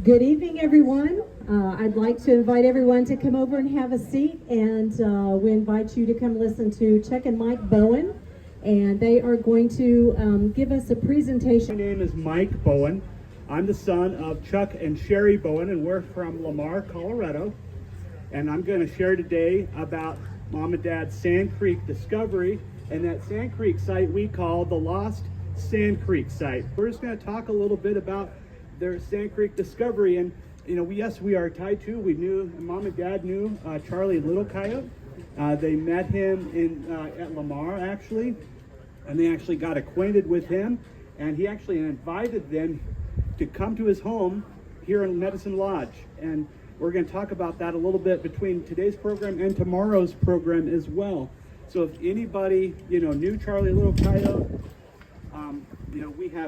Good evening, everyone. I'd like to invite everyone to come over and have a seat, and we invite you to come listen to Chuck and Mike Bowen, and they are going to give us a presentation. My name is Mike Bowen. I'm the son of Chuck and Sheri Bowen, and we're from Lamar, Colorado. And I'm going to share today about Mom and Dad's Sand Creek discovery, and that Sand Creek site we call the Lost Sand Creek site. We're just going to talk a little bit about their Sand Creek discovery. And yes, we are tied to. Mom and Dad knew Charlie Little Coyote. They met him at Lamar, actually, and they actually got acquainted with him, and he actually invited them to come to his home here in Medicine Lodge. And we're going to talk about that a little bit between today's program and tomorrow's program as well. So if anybody knew Charlie Little Coyote,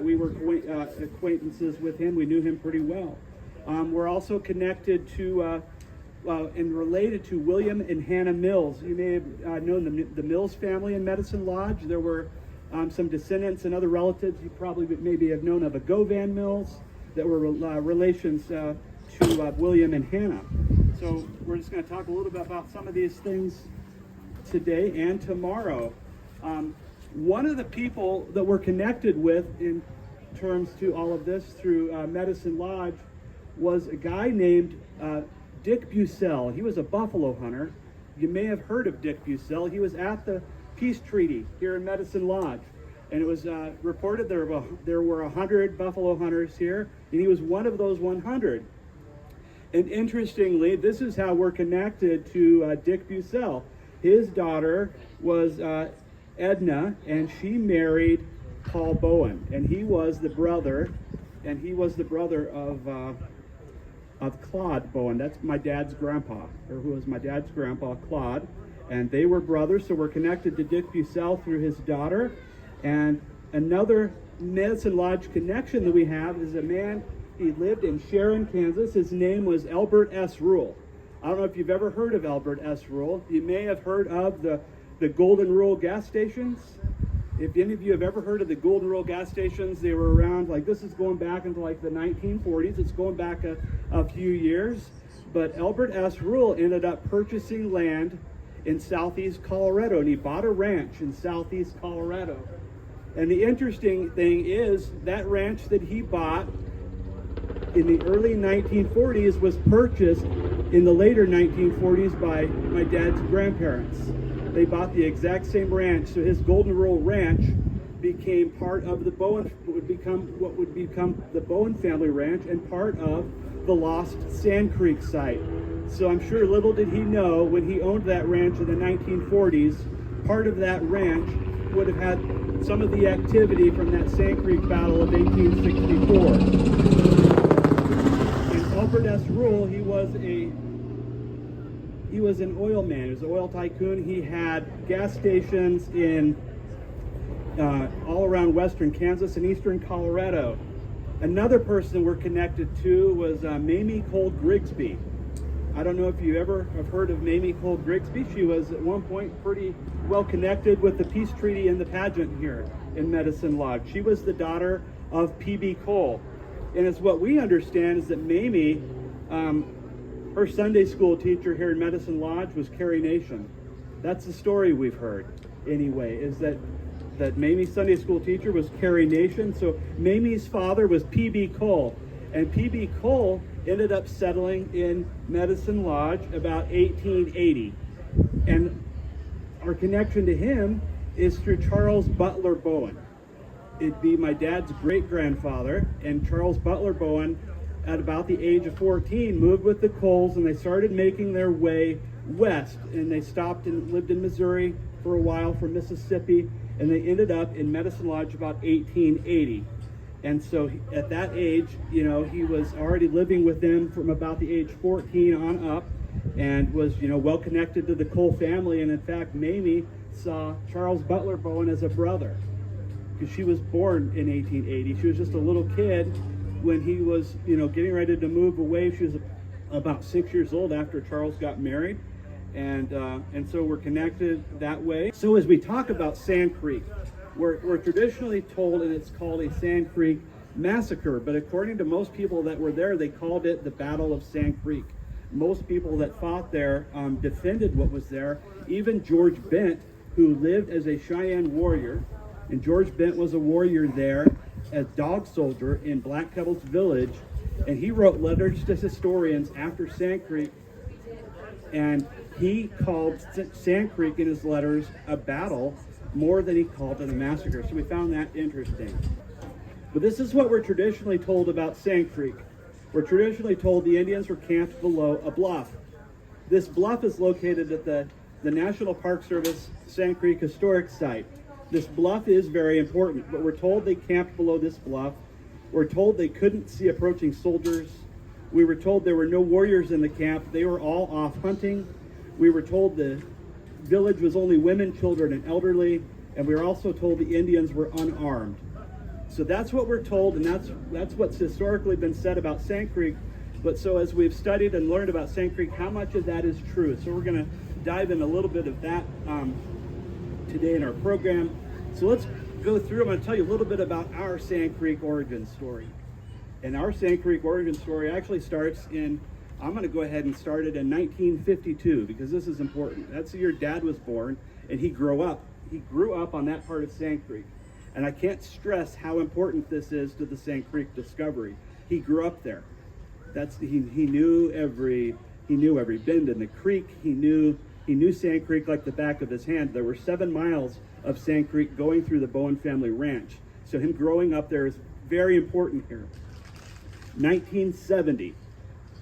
we were acquaintances with him. We knew him pretty well. We're also connected to and related to William and Hannah Mills. You may have known the Mills family in Medicine Lodge. There were some descendants and other relatives you probably maybe have known of, a Govan Mills, that were relations to William and Hannah. So we're just going to talk a little bit about some of these things today and tomorrow. One of the people that we're connected with in terms to all of this through Medicine Lodge was a guy named Dick Bucell. He was a buffalo hunter. You may have heard of Dick Bucell. He was at the peace treaty here in Medicine Lodge, and it was reported there were 100 buffalo hunters here, and he was one of those 100. And interestingly, this is how we're connected to Dick Bucell. His daughter was Edna, and she married Paul Bowen, and he was the brother of Claude Bowen. That's my dad's grandpa, or who was my dad's grandpa, Claude. And they were brothers, so we're connected to Dick Bucell through his daughter. And another Medicine Lodge connection that we have is a man, he lived in Sharon, Kansas. His name was Albert S. Rule. I don't know if you've ever heard of Albert S. Rule. You may have heard of the Golden Rule gas stations. If any of you have ever heard of the Golden Rule gas stations, they were around, this is going back into the 1940s. It's going back a few years. But Albert S. Rule ended up purchasing land in southeast Colorado, and he bought a ranch in southeast Colorado. And the interesting thing is that ranch that he bought in the early 1940s was purchased in the later 1940s by my dad's grandparents. They bought the exact same ranch, so his Golden Rule Ranch became part of the Bowen, would become the Bowen family ranch and part of the Lost Sand Creek site. So I'm sure little did he know, when he owned that ranch in the 1940s, part of that ranch would have had some of the activity from that Sand Creek battle of 1864. And Albert S. Rule, he was an oil man. He was an oil tycoon. He had gas stations in all around western Kansas and eastern Colorado. Another person we're connected to was Mamie Cole Grigsby. I don't know if you ever have heard of Mamie Cole Grigsby. She was at one point pretty well connected with the peace treaty and the pageant here in Medicine Lodge. She was the daughter of P.B. Cole. And it's what we understand is that Mamie, her Sunday school teacher here in Medicine Lodge was Carrie Nation. That's the story we've heard, anyway, is that Mamie's Sunday school teacher was Carrie Nation. So Mamie's father was P.B. Cole. And P.B. Cole ended up settling in Medicine Lodge about 1880. And our connection to him is through Charles Butler Bowen. It'd be my dad's great-grandfather, and Charles Butler Bowen, at about the age of 14, moved with the Coles, and they started making their way west. And they stopped and lived in Missouri for a while, from Mississippi, and they ended up in Medicine Lodge about 1880. And so at that age, he was already living with them from about the age 14 on up, and was, well connected to the Cole family. And in fact, Mamie saw Charles Butler Bowen as a brother, because she was born in 1880. She was just a little kid when he was, getting ready to move away. She was about 6 years old after Charles got married. And so we're connected that way. So as we talk about Sand Creek, we're traditionally told, and it's called a Sand Creek massacre, but according to most people that were there, they called it the Battle of Sand Creek. Most people that fought there defended what was there. Even George Bent, who lived as a Cheyenne warrior, and George Bent was a warrior there, a dog soldier in Black Kettle's village, and he wrote letters to historians after Sand Creek, and he called Sand Creek in his letters a battle more than he called it a massacre. So we found that interesting. But this is what we're traditionally told about Sand Creek. We're traditionally told the Indians were camped below a bluff. This bluff is located at the National Park Service Sand Creek Historic Site. This bluff is very important, but we're told they camped below this bluff. We're told they couldn't see approaching soldiers. We were told there were no warriors in the camp. They were all off hunting. We were told the village was only women, children, and elderly, and we were also told the Indians were unarmed. So that's what we're told, and that's what's historically been said about Sand Creek. But so as we've studied and learned about Sand Creek, how much of that is true? So we're going to dive in a little bit of that today in our program. So let's go through. I'm going to tell you a little bit about our Sand Creek origin story. And our Sand Creek origin story actually starts in, I'm going to go ahead and start it in 1952 because this is important. That's the year Dad was born, and he grew up. He grew up on that part of Sand Creek. And I can't stress how important this is to the Sand Creek discovery. He grew up there. He knew every bend in the creek. He knew Sand Creek like the back of his hand. There were 7 miles of Sand Creek going through the Bowen family ranch. So him growing up there is very important here. 1970.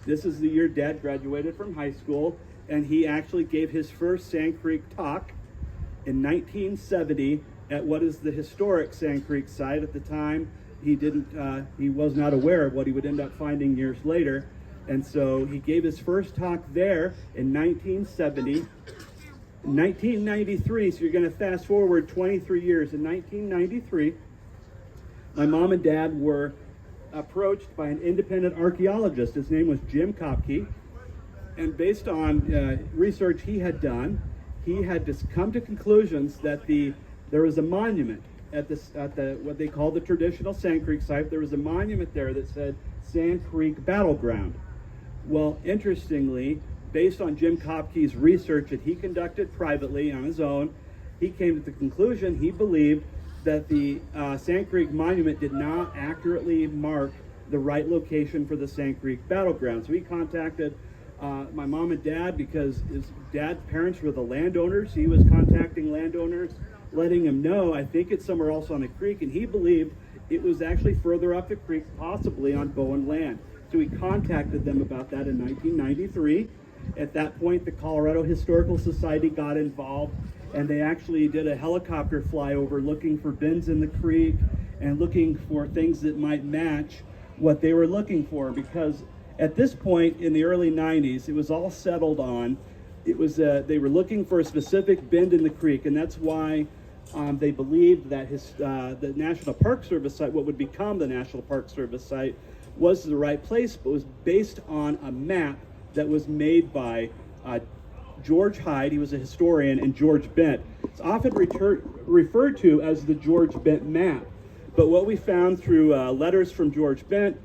This is the year Dad graduated from high school, and he actually gave his first Sand Creek talk in 1970 at what is the historic Sand Creek site. At the time, he was not aware of what he would end up finding years later. And so he gave his first talk there in 1970. In 1993, so you're going to fast forward 23 years. In 1993, my mom and Dad were approached by an independent archaeologist. His name was Jim Kopke. And based on research he had done, he had just come to conclusions that there was a monument at what they call the traditional Sand Creek site. There was a monument there that said Sand Creek Battleground. Well, interestingly, based on Jim Kopke's research that he conducted privately on his own, he came to the conclusion he believed that the Sand Creek monument did not accurately mark the right location for the Sand Creek Battleground. So he contacted my mom and dad because his dad's parents were the landowners. He was contacting landowners, letting him know, I think it's somewhere else on the creek, and he believed it was actually further up the creek, possibly on Bowen land. So he contacted them about that in 1993. At that point, the Colorado Historical Society got involved, and they actually did a helicopter flyover looking for bends in the creek and looking for things that might match what they were looking for, because at this point in the early 90s, it was all settled on. It was they were looking for a specific bend in the creek, and that's why they believed that the National Park Service site, what would become the National Park Service site, was the right place, but was based on a map that was made by George Hyde. He was a historian, and George Bent. It's often referred to as the George Bent map. But what we found through letters from George Bent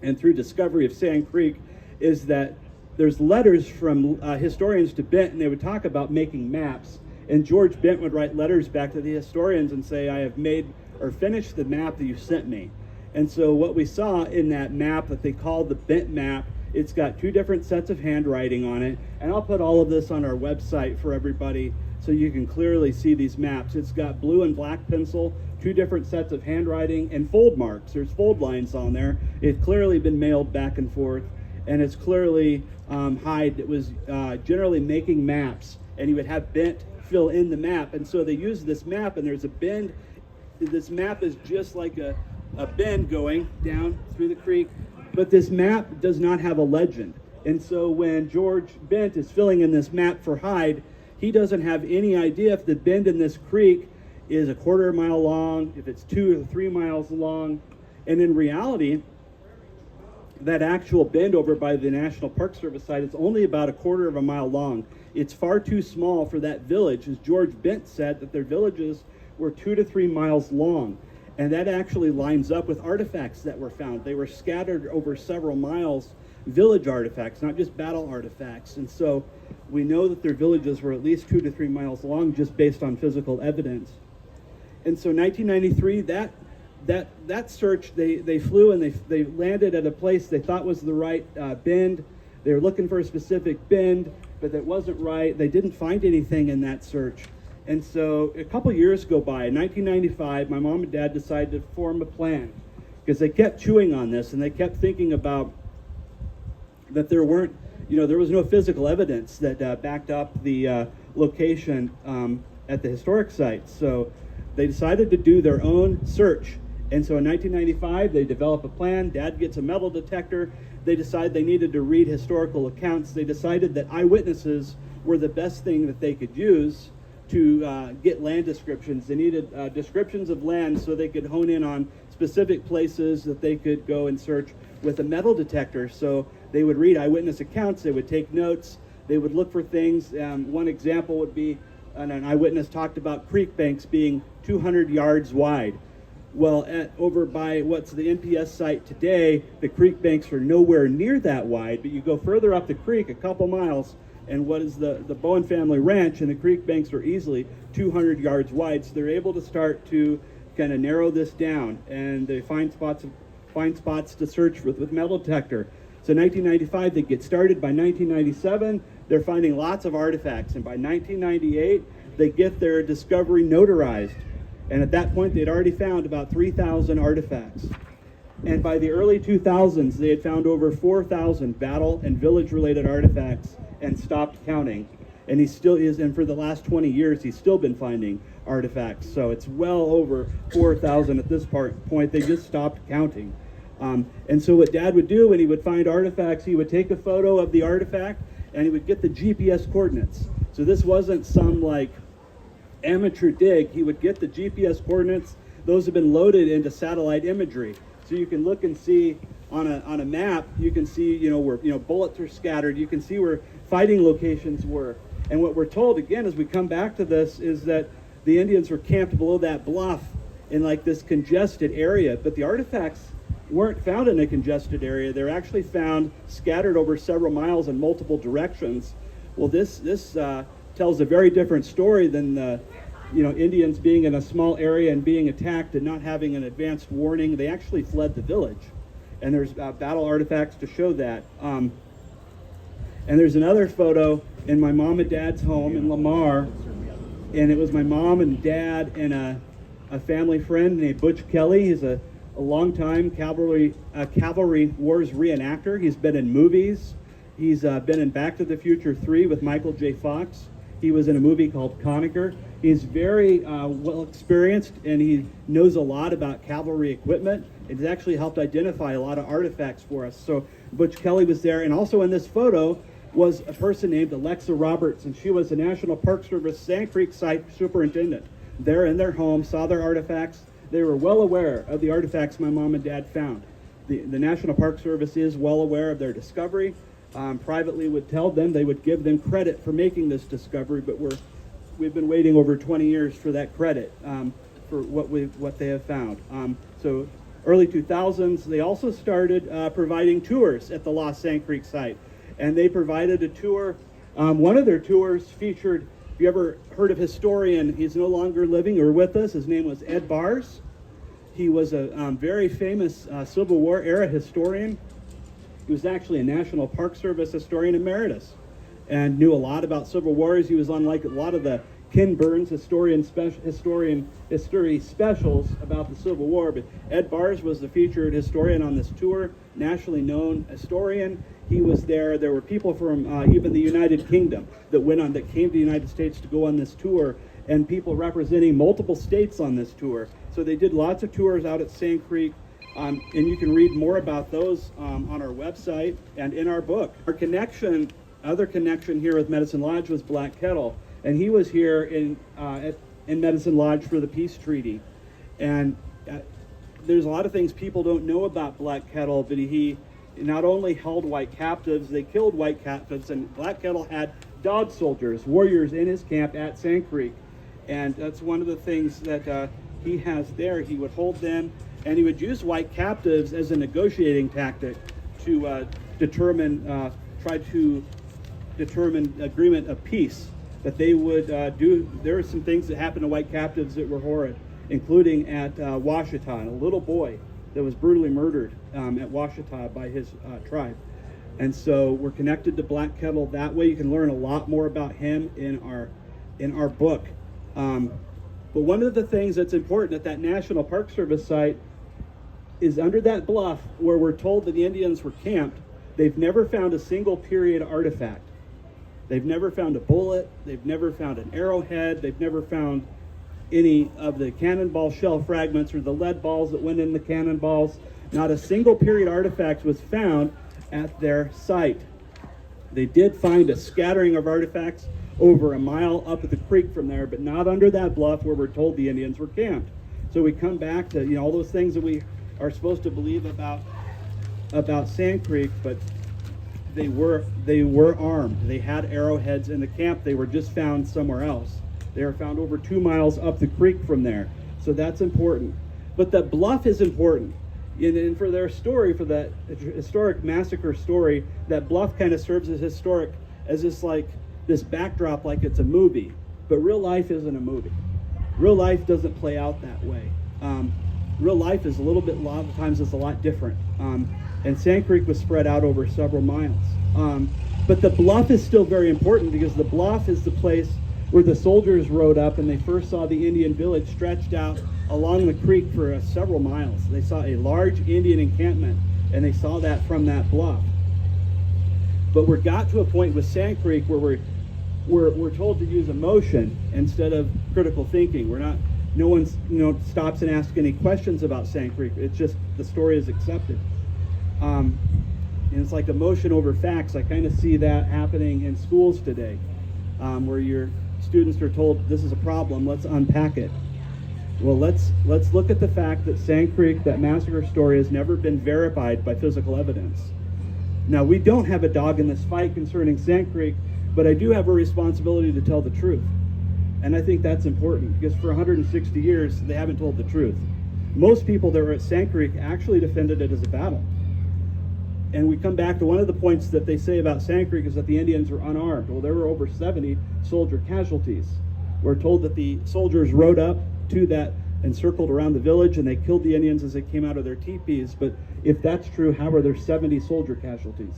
and through discovery of Sand Creek is that there's letters from historians to Bent, and they would talk about making maps. And George Bent would write letters back to the historians and say, I have made or finished the map that you sent me. And so what we saw in that map that they called the Bent map, it's got 2 different sets of handwriting on it. And I'll put all of this on our website for everybody so you can clearly see these maps. It's got blue and black pencil, 2 different sets of handwriting, and fold marks. There's fold lines on there. It's clearly been mailed back and forth. And it's clearly Hyde that was generally making maps, and he would have Bent fill in the map. And so they used this map, and there's a bend. This map is just like a bend going down through the creek, but this map does not have a legend. And so when George Bent is filling in this map for Hyde, he doesn't have any idea if the bend in this creek is a 1/4 mile long, if it's 2 or 3 miles long. And in reality, that actual bend over by the National Park Service site is only about a 1/4 mile long. It's far too small for that village, as George Bent said that their villages were 2 to 3 miles long. And that actually lines up with artifacts that were found. They were scattered over several miles, village artifacts, not just battle artifacts. And so we know that their villages were at least 2 to 3 miles long just based on physical evidence. And so 1993, that search, they flew and they landed at a place they thought was the right bend. They were looking for a specific bend, but that wasn't right. They didn't find anything in that search. And so a couple years go by. In 1995, my mom and dad decided to form a plan because they kept chewing on this and they kept thinking about that there weren't, there was no physical evidence that backed up the location at the historic site. So they decided to do their own search. And so in 1995, they develop a plan. Dad gets a metal detector. They decide they needed to read historical accounts. They decided that eyewitnesses were the best thing that they could use to get land descriptions. They needed descriptions of land so they could hone in on specific places that they could go and search with a metal detector. So they would read eyewitness accounts, they would take notes, they would look for things. One example would be an eyewitness talked about creek banks being 200 yards wide. Well, over by what's the NPS site today, the creek banks are nowhere near that wide, but you go further up the creek a couple miles, and what is the Bowen family ranch, and the creek banks are easily 200 yards wide. So they're able to start to kind of narrow this down, and they find spots to search with metal detector. So 1995 they get started. By 1997 they're finding lots of artifacts, and by 1998 they get their discovery notarized. And at that point they'd already found about 3,000 artifacts. And by the early 2000s they had found over 4,000 battle and village related artifacts and stopped counting. And he still is, and for the last 20 years he's still been finding artifacts. So it's well over 4,000 at this point. They just stopped counting. And so what Dad would do when he would find artifacts, he would take a photo of the artifact and he would get the GPS coordinates. So this wasn't some like amateur dig. He would get the GPS coordinates. Those have been loaded into satellite imagery. So you can look and see on a map, you can see, where, bullets are scattered. You can see where fighting locations were. And what we're told, again, as we come back to this, is that the Indians were camped below that bluff in like this congested area. But the artifacts weren't found in a congested area. They're actually found scattered over several miles in multiple directions. Well, this tells a very different story than the Indians being in a small area and being attacked and not having an advanced warning. They actually fled the village. And there's battle artifacts to show that. And there's another photo in my mom and dad's home in Lamar. And it was my mom and dad and a family friend named Butch Kelly. He's a longtime cavalry wars reenactor. He's been in movies. He's been in Back to the Future 3 with Michael J. Fox. He was in a movie called Conacher. He's very well experienced, and he knows a lot about cavalry equipment. It's actually helped identify a lot of artifacts for us. So Butch Kelly was there, and also in this photo was a person named Alexa Roberts, and she was the National Park Service Sand Creek site superintendent. There in their home, saw their artifacts. They were well aware of the artifacts my mom and dad found. The National Park Service is well aware of their discovery. Privately would tell them, they would give them credit for making this discovery, but we've been waiting over 20 years for that credit for what they have found. So early 2000s, they also started providing tours at the Lost Sand Creek site, and they provided a tour. One of their tours featured, if you ever heard of historian, he's no longer living or with us, his name was Ed Bars. He was a very famous Civil War era historian. He was actually a National Park Service historian emeritus and knew a lot about Civil Wars. He was on like a lot of the Ken Burns history specials about the Civil War. But Ed Bars was the featured historian on this tour, nationally known historian. He was there. There were people from even the United Kingdom that came to the United States to go on this tour, and people representing multiple states on this tour. So they did lots of tours out at Sand Creek. And you can read more about those on our website and in our book. Our other connection here with Medicine Lodge was Black Kettle, and he was here in Medicine Lodge for the peace treaty. And there's a lot of things people don't know about Black Kettle, but he not only held white captives, they killed white captives, and Black Kettle had dog soldiers, warriors in his camp at Sand Creek. And that's one of the things that he has there, he would hold them, and he would use white captives as a negotiating tactic to try to determine agreement of peace. That they would do. There were some things that happened to white captives that were horrid, including at Washita, a little boy that was brutally murdered at Washita by his tribe. And so we're connected to Black Kettle that way. You can learn a lot more about him in our book. But one of the things that's important at that National Park Service site is under that bluff where we're told that the Indians were camped, they've never found a single period artifact. They've never found a bullet, they've never found an arrowhead, they've never found any of the cannonball shell fragments or the lead balls that went in the cannonballs. Not a single period artifact was found at their site. They did find a scattering of artifacts over a mile up at the creek from there, but not under that bluff where we're told the Indians were camped. So we come back to all those things that we are supposed to believe about Sand Creek, but they were armed. They had arrowheads in the camp. They were just found somewhere else. They were found over 2 miles up the creek from there. So that's important. But the bluff is important. And for their story, for that historic massacre story, that bluff kind of serves as this backdrop like it's a movie. But real life isn't a movie. Real life doesn't play out that way. Real life is a lot of times it's a lot different. And Sand Creek was spread out over several miles. But the bluff is still very important because the bluff is the place where the soldiers rode up and they first saw the Indian village stretched out along the creek for several miles. They saw a large Indian encampment, and they saw that from that bluff. But we got to a point with Sand Creek where we're told to use emotion instead of critical thinking. No one stops and asks any questions about Sand Creek. It's just the story is accepted. And it's like emotion over facts. I kind of see that happening in schools today, where your students are told this is a problem, let's unpack it. Well, let's look at the fact that Sand Creek, that massacre story, has never been verified by physical evidence. Now, we don't have a dog in this fight concerning Sand Creek, but I do have a responsibility to tell the truth. And I think that's important because for 160 years, they haven't told the truth. Most people that were at Sand Creek actually defended it as a battle. And we come back to one of the points that they say about Sand Creek is that the Indians were unarmed. Well, there were over 70 soldier casualties. We're told that the soldiers rode up to that and circled around the village and they killed the Indians as they came out of their teepees. But if that's true, how are there 70 soldier casualties?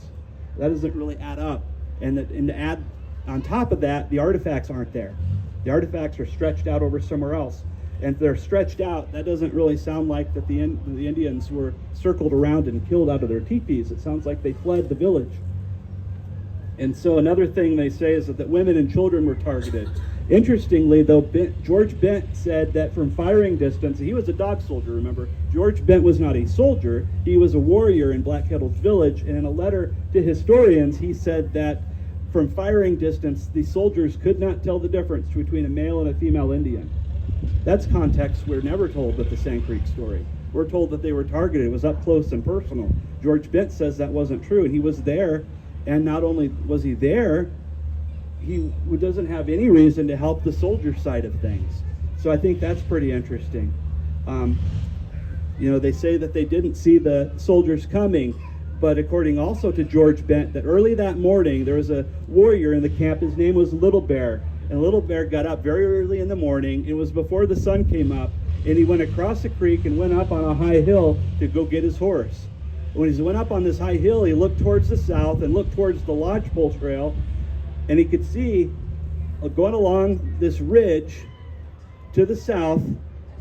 That doesn't really add up. And to add on top of that, the artifacts aren't there. The artifacts are stretched out over somewhere else. And if they're stretched out, that doesn't really sound like that the Indians were circled around and killed out of their teepees. It sounds like they fled the village. And so another thing they say is that women and children were targeted. Interestingly, though, George Bent said that from firing distance, he was a dog soldier, remember? George Bent was not a soldier, he was a warrior in Black Kettle's village, and in a letter to historians, he said that from firing distance, the soldiers could not tell the difference between a male and a female Indian. That's context we're never told with the Sand Creek story. We're told that they were targeted, it was up close and personal. George Bent says that wasn't true, and he was there, and not only was he there, he doesn't have any reason to help the soldier side of things. So I think that's pretty interesting. They say that they didn't see the soldiers coming, but according also to George Bent, that early that morning there was a warrior in the camp. His name was Little Bear, and Little Bear got up very early in the morning. It was before the sun came up, and he went across the creek and went up on a high hill to go get his horse. When he went up on this high hill, he looked towards the south and looked towards the lodgepole trail, and he could see going along this ridge to the south,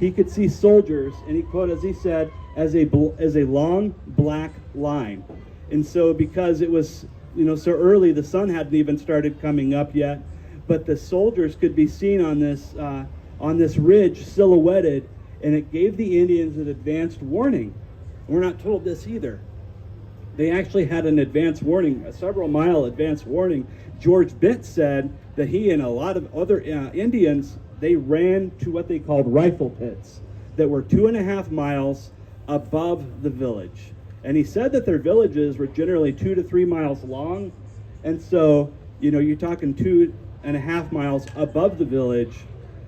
he could see soldiers, and he quote, as he said, as a long black line. And so because it was so early, the sun hadn't even started coming up yet, but the soldiers could be seen on this ridge silhouetted, and it gave the Indians an advanced warning. We're not told this either. They actually had an advance warning, a several mile advance warning. George Bent said that he and a lot of other Indians, they ran to what they called rifle pits that were 2.5 miles above the village. And he said that their villages were generally 2 to 3 miles long. And so, you're talking 2.5 miles above the village.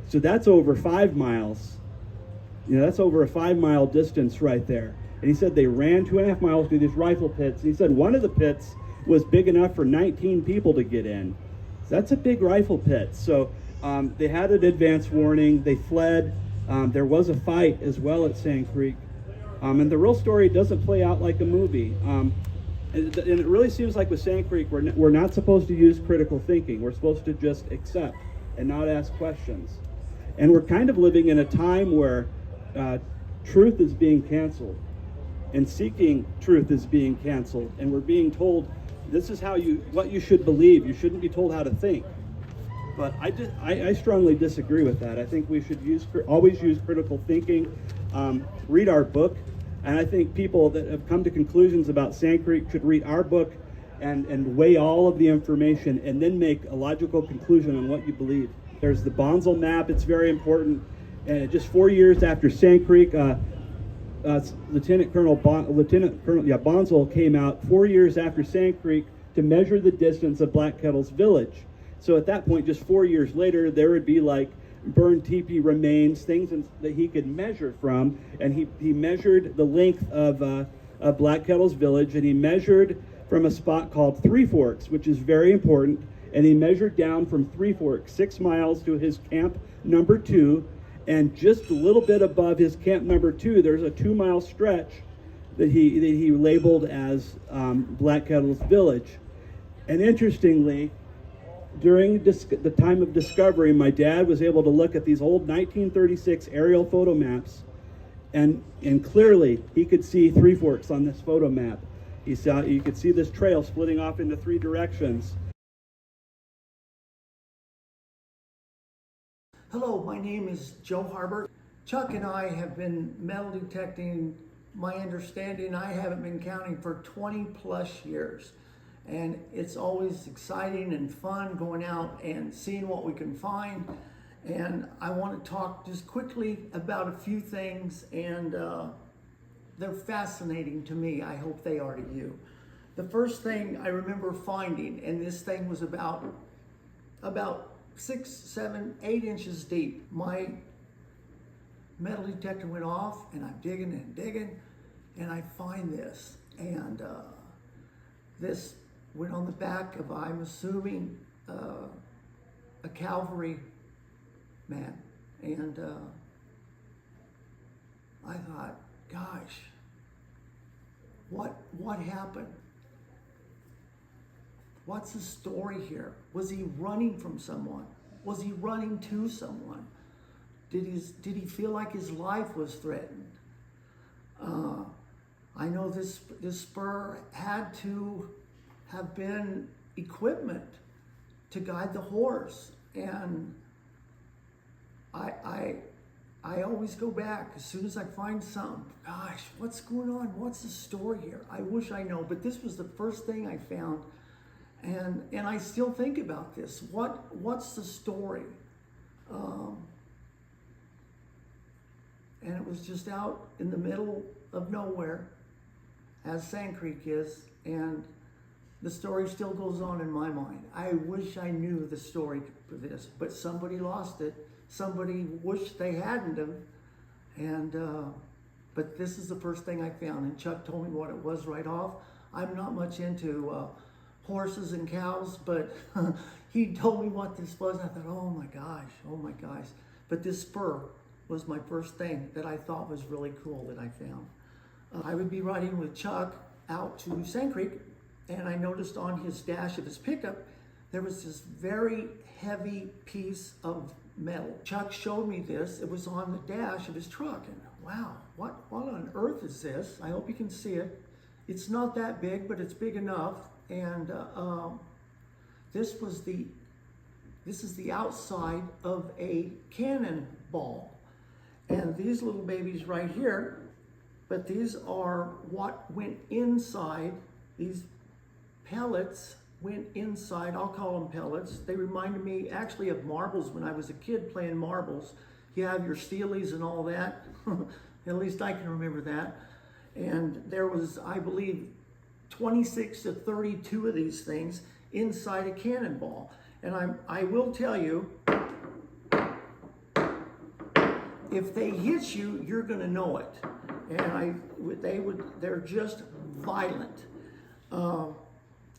So that's over 5 miles. That's over a 5-mile distance right there. And he said they ran 2.5 miles through these rifle pits. And he said one of the pits was big enough for 19 people to get in. So that's a big rifle pit. So they had an advance warning. They fled. There was a fight as well at Sand Creek. And the real story doesn't play out like a movie. And it really seems like with Sand Creek, we're not supposed to use critical thinking. We're supposed to just accept and not ask questions. And we're kind of living in a time where truth is being canceled, and seeking truth is being canceled, and we're being told this is what you should believe. You shouldn't be told how to think. But I strongly disagree with that. I think we should always use critical thinking, read our book, and I think people that have come to conclusions about Sand Creek should read our book and weigh all of the information and then make a logical conclusion on what you believe. There's the Bonsall map. It's very important. Just 4 years after Sand Creek, Lieutenant Colonel Bonsall came out 4 years after Sand Creek to measure the distance of Black Kettle's village. So at that point, just 4 years later, there would be like burned teepee remains, things that he could measure from, and he measured the length of Black Kettle's village, and he measured from a spot called Three Forks, which is very important, and he measured down from Three Forks 6 miles to his camp number 2, and just a little bit above his camp number 2, there's a 2-mile stretch that he labeled as Black Kettle's village. And interestingly, during the time of discovery, my dad was able to look at these old 1936 aerial photo maps, and clearly he could see Three Forks on this photo map. You could see this trail splitting off into 3 directions. Hello, my name is Joe Harbert. Chuck and I have been metal detecting, my understanding, I haven't been counting, for 20 plus years. And it's always exciting and fun going out and seeing what we can find. And I want to talk just quickly about a few things, and they're fascinating to me. I hope they are to you. The first thing I remember finding, and this thing was about 6, 7, 8 inches deep. My metal detector went off, and I'm digging and digging, and I find this. And this went on the back of, I'm assuming, a cavalry man. And I thought, gosh, what happened? What's the story here? Was he running from someone? Was he running to someone? Did he feel like his life was threatened? I know this spur had to have been equipment to guide the horse, and I always go back as soon as I find something. Gosh, what's going on? What's the story here? I wish I know, but this was the first thing I found, and I still think about this. What's the story? And it was just out in the middle of nowhere, as Sand Creek is, and the story still goes on in my mind. I wish I knew the story for this, but somebody lost it. Somebody wished they hadn't have. And but this is the first thing I found, and Chuck told me what it was right off. I'm not much into horses and cows, but he told me what this was, and I thought, oh my gosh. But this spur was my first thing that I thought was really cool that I found. I would be riding with Chuck out to Sand Creek, and I noticed on his dash of his pickup, there was this very heavy piece of metal. Chuck showed me this. It was on the dash of his truck, and wow, what on earth is this? I hope you can see it. It's not that big, but it's big enough. And this is the outside of a cannonball. And these little babies right here, but these are what went inside. These pellets went inside. I'll call them pellets. They reminded me actually of marbles when I was a kid playing marbles. You have your steelies and all that. At least I can remember that. And there was, I believe, 26 to 32 of these things inside a cannonball. And I will tell you, if they hit you, you're gonna know it. And they're just violent.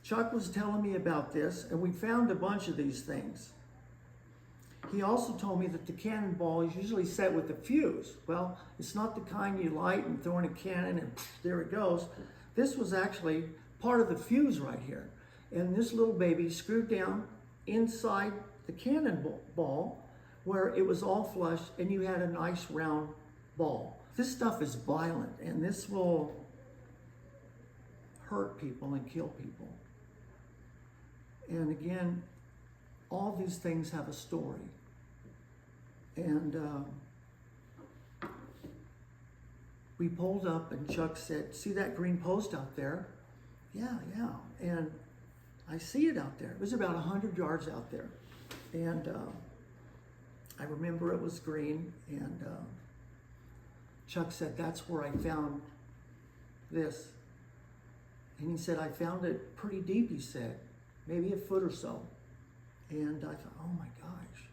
Chuck was telling me about this, and we found a bunch of these things. He also told me that the cannonball is usually set with a fuse. Well, it's not the kind you light and throw in a cannon and there it goes. This was actually part of the fuse right here. And this little baby screwed down inside the cannonball where it was all flush and you had a nice round ball. This stuff is violent, and this will hurt people and kill people. And again, all these things have a story. And we pulled up and Chuck said, "See that green post out there?" Yeah. And I see it out there. It was about 100 yards out there. And I remember it was green, and Chuck said, "That's where I found this." And he said, "I found it pretty deep," he said, "maybe a foot or so." And I thought, oh my gosh,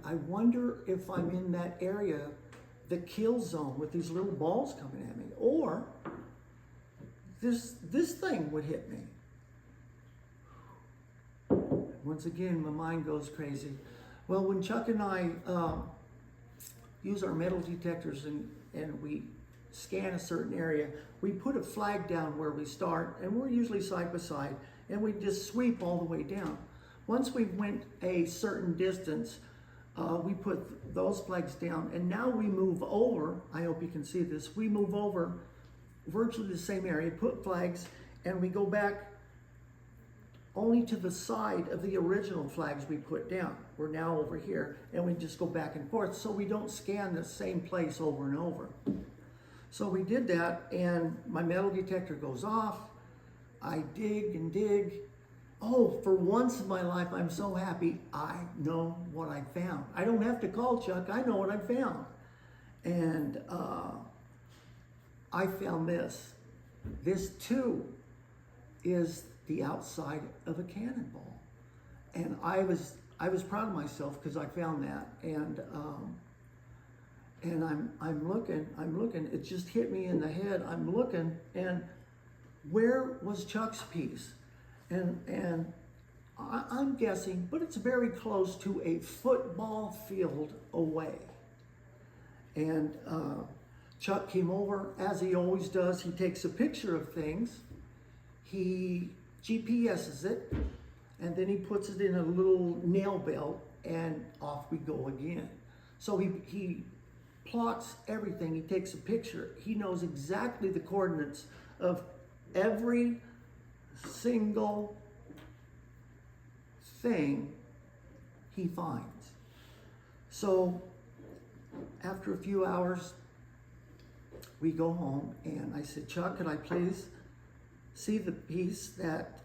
I wonder if I'm in that area, the kill zone, with these little balls coming at me, or this thing would hit me. Once again, my mind goes crazy. Well, when Chuck and I use our metal detectors and we scan a certain area, we put a flag down where we start, and we're usually side by side, and we just sweep all the way down. Once we went a certain distance, we put those flags down, and now we move over. I hope you can see this. We move over virtually the same area, put flags, and we go back only to the side of the original flags we put down. We're now over here, and we just go back and forth so we don't scan the same place over and over. So we did that, and my metal detector goes off. I dig and dig. Oh, for once in my life, I'm so happy I know what I found. I don't have to call Chuck, I know what I found. And I found this. This too is the outside of a cannonball. And I was proud of myself because I found that. And I'm looking, it just hit me in the head. I'm looking, and where was Chuck's piece? And I'm guessing, but it's very close to a football field away. And Chuck came over, as he always does. He takes a picture of things. He GPS's it, and then he puts it in a little nail belt, and off we go again. So he plots everything. He takes a picture. He knows exactly the coordinates of every single thing he finds. So after a few hours, we go home, and I said, "Chuck, could I please see the piece that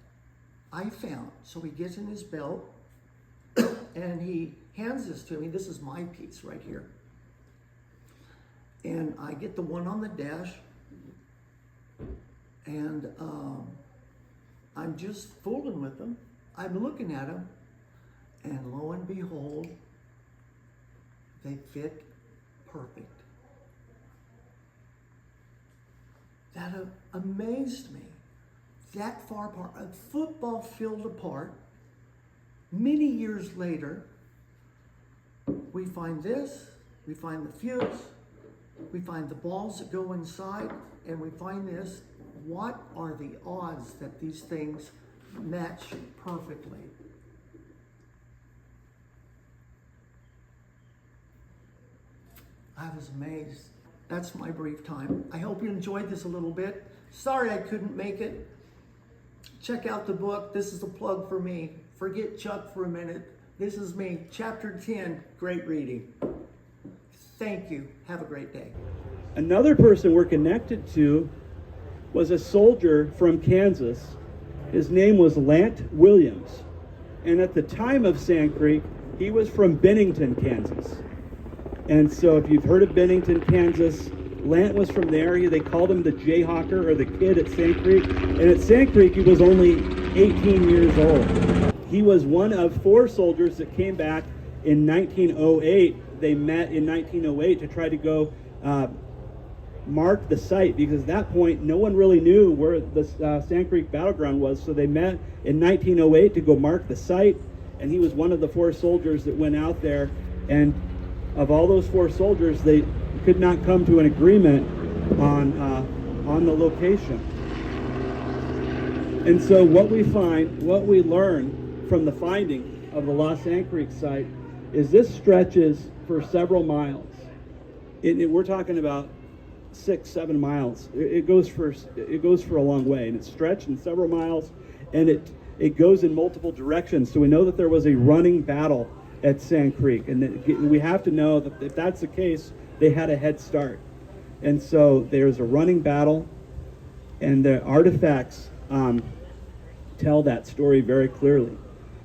I found?" So he gets in his belt and he hands this to me. This is my piece right here. And I get the one on the dash, and I'm just fooling with them. I'm looking at them, and lo and behold, they fit perfect. That amazed me. That far apart, a football field apart. Many years later, we find this, we find the fuse, we find the balls that go inside, and we find this. What are the odds that these things match perfectly? I was amazed. That's my brief time. I hope you enjoyed this a little bit. Sorry I couldn't make it. Check out the book. This is a plug for me. Forget Chuck for a minute. This is me. Chapter 10. Great reading. Thank you. Have a great day. Another person we're connected to was a soldier from Kansas. His name was Lant Williams. And at the time of Sand Creek, he was from Bennington, Kansas. And so if you've heard of Bennington, Kansas, Lant was from there. They called him the Jayhawker, or the kid at Sand Creek. And at Sand Creek, he was only 18 years old. He was one of 4 soldiers that came back in 1908 they met in 1908 to try to go mark the site, because at that point no one really knew where the Sand Creek battleground was. So they met in 1908 to go mark the site, and he was one of the 4 soldiers that went out there. And of all those 4 soldiers, they could not come to an agreement on the location. And so what we learn from the finding of the Lost Sand Creek site is this stretches for several miles. We're talking about 6-7 miles. It goes for a long way, and it's stretched in several miles, and it goes in multiple directions. So we know that there was a running battle at Sand Creek, and we have to know that if that's the case, they had a head start. And so there's a running battle, and the artifacts tell that story very clearly.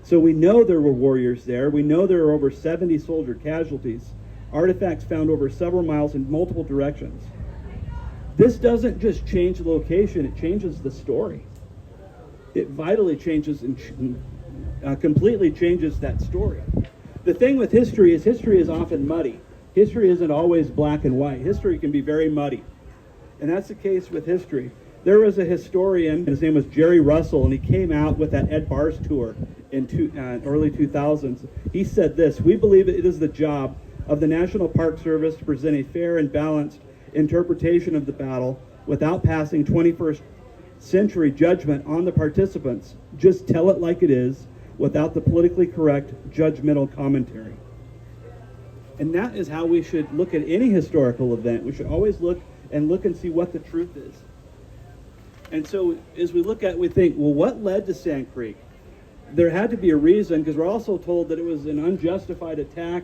So we know there were warriors there. We know there were over 70 soldier casualties. Artifacts found over several miles in multiple directions. This doesn't just change the location, it changes the story. It vitally changes and completely changes that story. The thing with history is often muddy. History isn't always black and white. History can be very muddy. And that's the case with history. There was a historian, his name was Jerry Russell, and he came out with that Ed Bars tour in early 2000s. He said this: "We believe it is the job of the National Park Service to present a fair and balanced interpretation of the battle without passing 21st century judgment on the participants. Just tell it like it is, without the politically correct judgmental commentary." And that is how we should look at any historical event. We should always look and see what the truth is. And so as we look at, we think, well, what led to Sand Creek? There had to be a reason, because we're also told that it was an unjustified attack.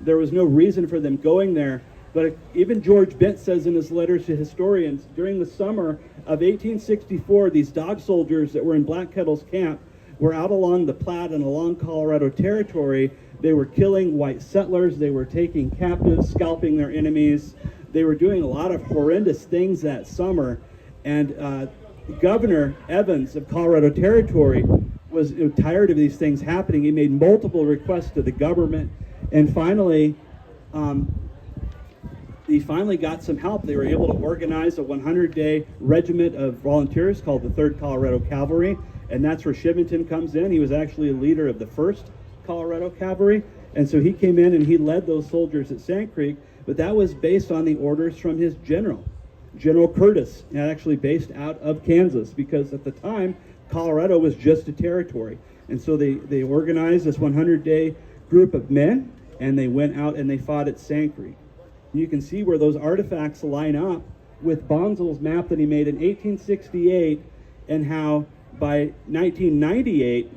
There was no reason for them going there. But even George Bent says in his letters to historians, during the summer of 1864, these dog soldiers that were in Black Kettle's camp were out along the Platte and along Colorado Territory. They were killing white settlers. They were taking captives, scalping their enemies. They were doing a lot of horrendous things that summer. And Governor Evans of Colorado Territory was tired of these things happening. He made multiple requests to the government, and finally got some help. They were able to organize a 100-day regiment of volunteers called the 3rd Colorado Cavalry, and that's where Shivington comes in. He was actually a leader of the 1st Colorado Cavalry, and so he came in and he led those soldiers at Sand Creek, but that was based on the orders from his general, General Curtis, actually based out of Kansas, because at the time, Colorado was just a territory. And so they organized this 100-day group of men, and they went out and they fought at Sand Creek. And you can see where those artifacts line up with Bonzel's map that he made in 1868, and how by 1998,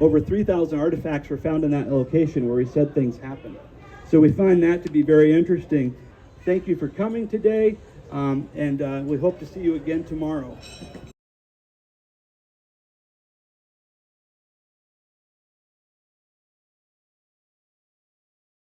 over 3,000 artifacts were found in that location where he said things happened. So we find that to be very interesting. Thank you for coming today, and we hope to see you again tomorrow.